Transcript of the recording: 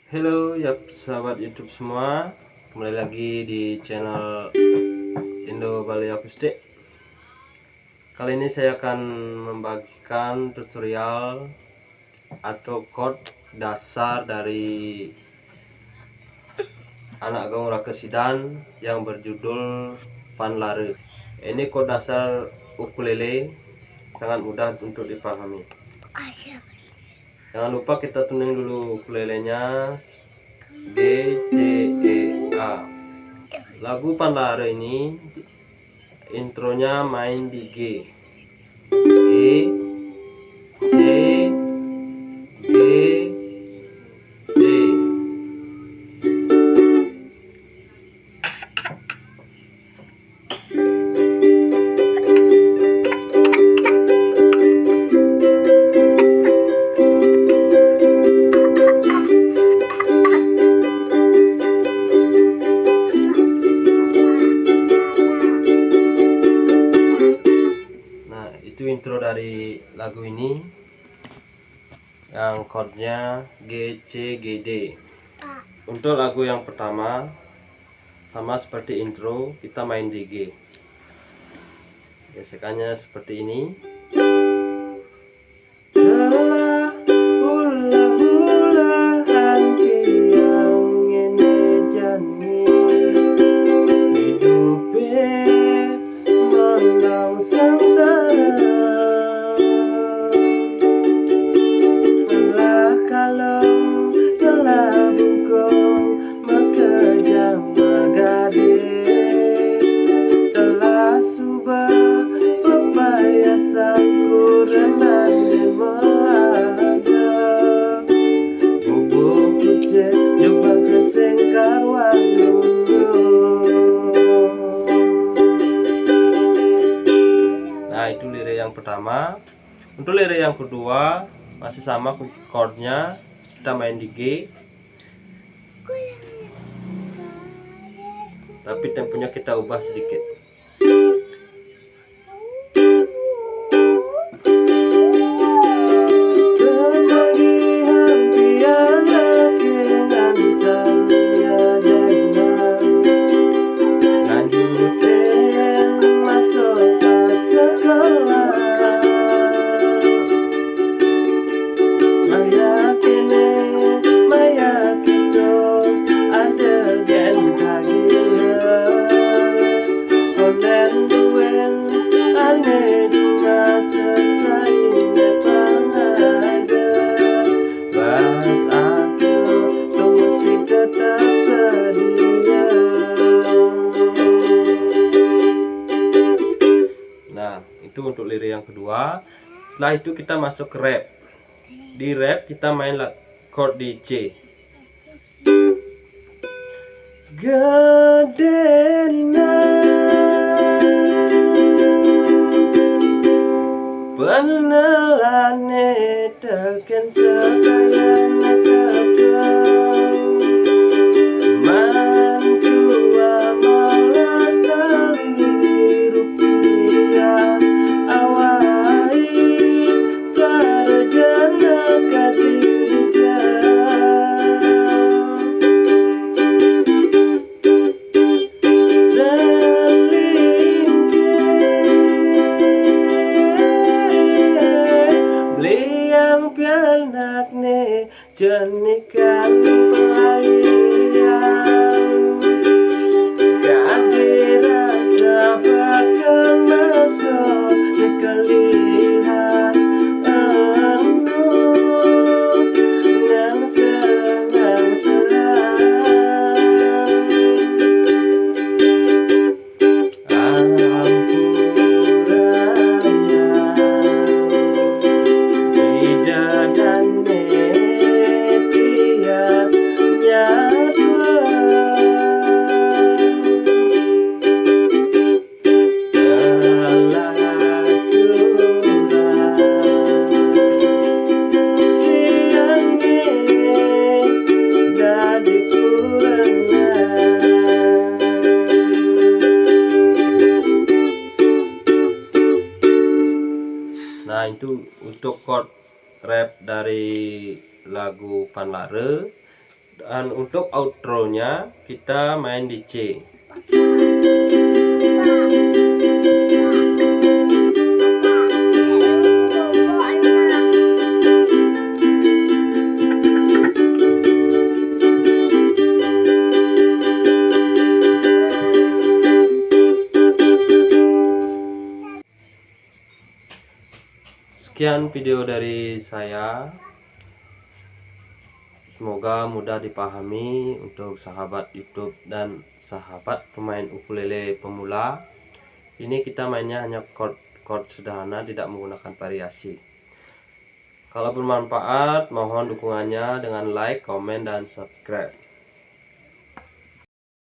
Halo ya sahabat YouTube semua, kembali lagi di channel Indo Bali Akustik. Kali ini saya akan membagikan tutorial atau chord dasar dari anak gong rakesidan yang berjudul Panlare. Ini chord dasar ukulele, sangat mudah untuk dipahami. Jangan lupa kita tuning dulu ukulelenya, G, C, E, A. Lagu Panlare ini intronya main di G, C, G, D. Itu intro dari lagu ini yang chordnya G, C, G, D. Untuk lagu yang pertama sama seperti intro, kita main di G. Gesekannya seperti ini. Telah hula-hulahan yang ngene jani hidupe mandang sengsara. Telah kalem, telah bungkong, makejang magade. Telah subah pepaya sangkurenan demada. Bubuk kucing jebak kesengkar wanundu. Nah, itu lirik yang pertama. Untuk lirik yang kedua masih sama chordnya, kita main di G, tapi temponya kita ubah sedikit. Nah, itu untuk lirik yang kedua. Setelah itu kita masuk ke rap. Di rap kita main chord di C. Gadena penelane teken sekayana kekang mantua malas tali rupiah awai karjana kadijah. Jenikan pelayan kade rasa bakal masuk dikelihat anu nang senang Nah, itu untuk chord rap dari lagu Panlare. Dan untuk outro-nya kita main di C. Sekian video dari saya. Semoga mudah dipahami untuk sahabat YouTube dan sahabat pemain ukulele pemula. Ini kita mainnya hanya chord sederhana, tidak menggunakan variasi. Kalau bermanfaat, mohon dukungannya dengan like, komen, dan subscribe.